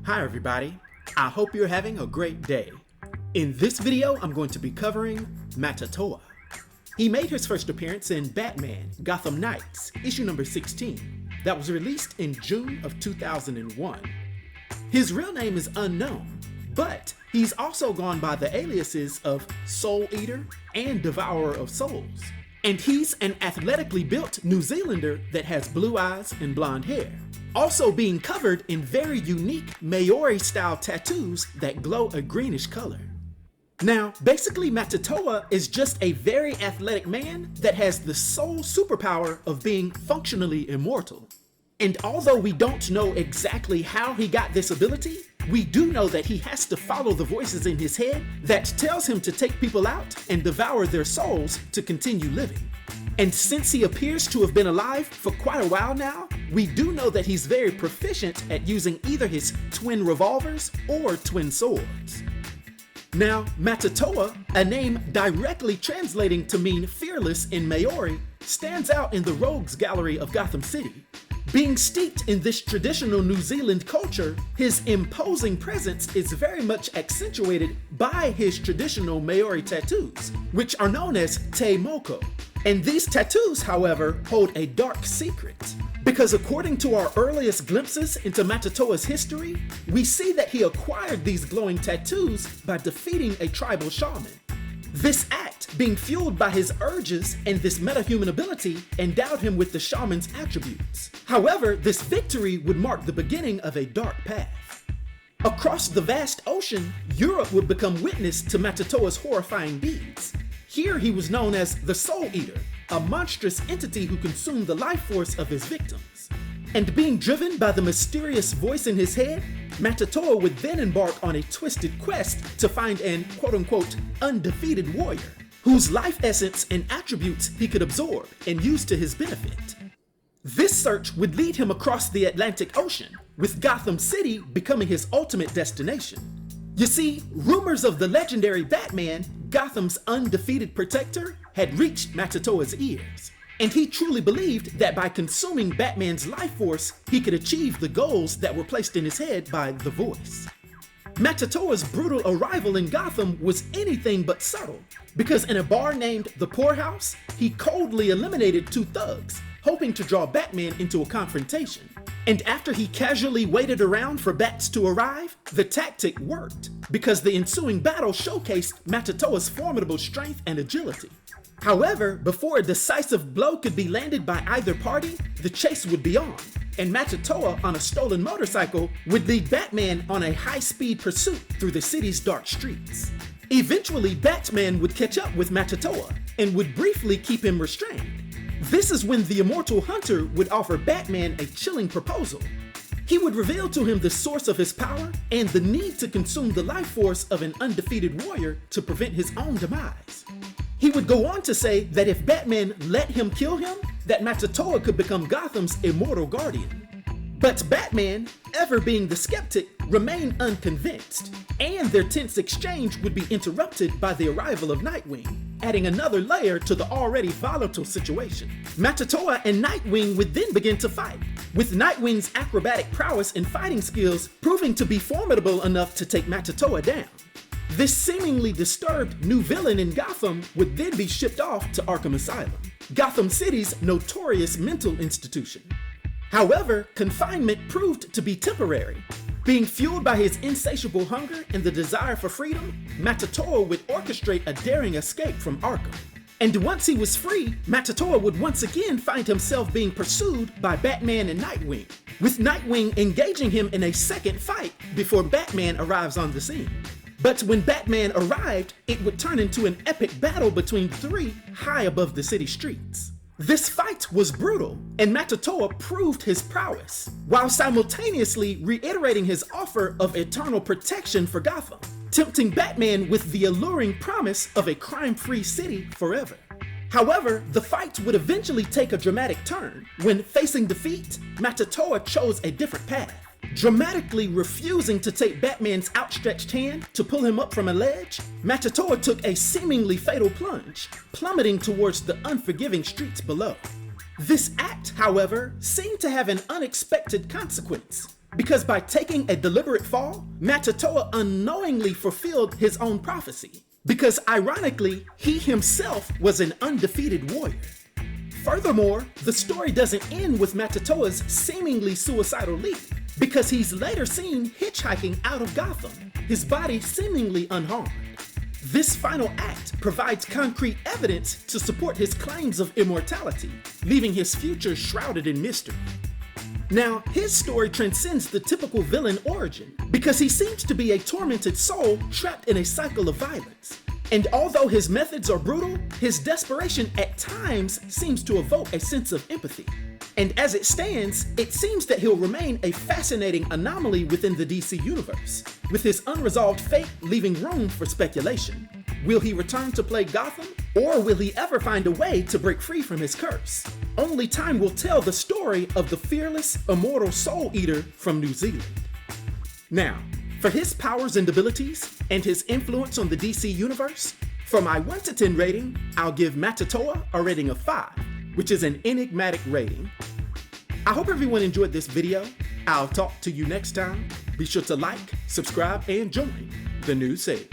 Hi everybody, I hope you're having a great day. In this video, I'm going to be covering Matatoa. He made his first appearance in Batman Gotham Knights, issue number 16, that was released in June of 2001. His real name is unknown, but he's also gone by the aliases of Soul Eater and Devourer of Souls. And he's an athletically built New Zealander that has blue eyes and blonde hair, also being covered in very unique Maori style tattoos that glow a greenish color. Now, basically Matatoa is just a very athletic man that has the sole superpower of being functionally immortal. And although we don't know exactly how he got this ability, we do know that he has to follow the voices in his head that tells him to take people out and devour their souls to continue living. And since he appears to have been alive for quite a while now, we do know that he's very proficient at using either his twin revolvers or twin swords. Now, Matatoa, a name directly translating to mean fearless in Maori, stands out in the rogues gallery of Gotham City. Being steeped in this traditional New Zealand culture, his imposing presence is very much accentuated by his traditional Maori tattoos, which are known as te moko. And these tattoos, however, hold a dark secret. Because according to our earliest glimpses into Matatoa's history, we see that he acquired these glowing tattoos by defeating a tribal shaman. This act, being fueled by his urges and this metahuman ability, endowed him with the shaman's attributes. However, this victory would mark the beginning of a dark path. Across the vast ocean, Europe would become witness to Matatoa's horrifying deeds. Here he was known as the Soul Eater, a monstrous entity who consumed the life force of his victims. And being driven by the mysterious voice in his head, Matatoa would then embark on a twisted quest to find an quote-unquote undefeated warrior, whose life essence and attributes he could absorb and use to his benefit. This search would lead him across the Atlantic Ocean, with Gotham City becoming his ultimate destination. You see, rumors of the legendary Batman, Gotham's undefeated protector, had reached Matatoa's ears. And he truly believed that by consuming Batman's life force, he could achieve the goals that were placed in his head by the voice. Matatoa's brutal arrival in Gotham was anything but subtle, because in a bar named the Poorhouse, he coldly eliminated two thugs, hoping to draw Batman into a confrontation. And after he casually waited around for Bats to arrive, the tactic worked, because the ensuing battle showcased Matatoa's formidable strength and agility. However, before a decisive blow could be landed by either party, the chase would be on, and Matatoa on a stolen motorcycle would lead Batman on a high-speed pursuit through the city's dark streets. Eventually, Batman would catch up with Matatoa and would briefly keep him restrained. This is when the Immortal Hunter would offer Batman a chilling proposal. He would reveal to him the source of his power and the need to consume the life force of an undefeated warrior to prevent his own demise. He would go on to say that if Batman let him kill him, that Matatoa could become Gotham's immortal guardian. But Batman, ever being the skeptic, remained unconvinced, and their tense exchange would be interrupted by the arrival of Nightwing, adding another layer to the already volatile situation. Matatoa and Nightwing would then begin to fight, with Nightwing's acrobatic prowess and fighting skills proving to be formidable enough to take Matatoa down. This seemingly disturbed new villain in Gotham would then be shipped off to Arkham Asylum, Gotham City's notorious mental institution. However, confinement proved to be temporary. Being fueled by his insatiable hunger and the desire for freedom, Matatoa would orchestrate a daring escape from Arkham. And once he was free, Matatoa would once again find himself being pursued by Batman and Nightwing, with Nightwing engaging him in a second fight before Batman arrives on the scene. But when Batman arrived, it would turn into an epic battle between three high above the city streets. This fight was brutal, and Matatoa proved his prowess, while simultaneously reiterating his offer of eternal protection for Gotham, tempting Batman with the alluring promise of a crime-free city forever. However, the fight would eventually take a dramatic turn when, facing defeat, Matatoa chose a different path. Dramatically refusing to take Batman's outstretched hand to pull him up from a ledge, Matatoa took a seemingly fatal plunge, plummeting towards the unforgiving streets below. This act, however, seemed to have an unexpected consequence, Because by taking a deliberate fall, Matatoa unknowingly fulfilled his own prophecy. Because ironically, he himself was an undefeated warrior. Furthermore, the story doesn't end with Matatoa's seemingly suicidal leap, because he's later seen hitchhiking out of Gotham, his body seemingly unharmed. This final act provides concrete evidence to support his claims of immortality, leaving his future shrouded in mystery. Now, his story transcends the typical villain origin, because he seems to be a tormented soul trapped in a cycle of violence. And although his methods are brutal, his desperation at times seems to evoke a sense of empathy. And as it stands, it seems that he'll remain a fascinating anomaly within the DC universe, with his unresolved fate leaving room for speculation. Will he return to play Gotham, or will he ever find a way to break free from his curse? Only time will tell the story of the fearless, immortal Soul Eater from New Zealand. Now, for his powers and abilities, and his influence on the DC universe, for my 1 to 10 rating, I'll give Matatoa a rating of 5, which is an enigmatic rating. I hope everyone enjoyed this video. I'll talk to you next time. Be sure to like, subscribe, and join the New Sage.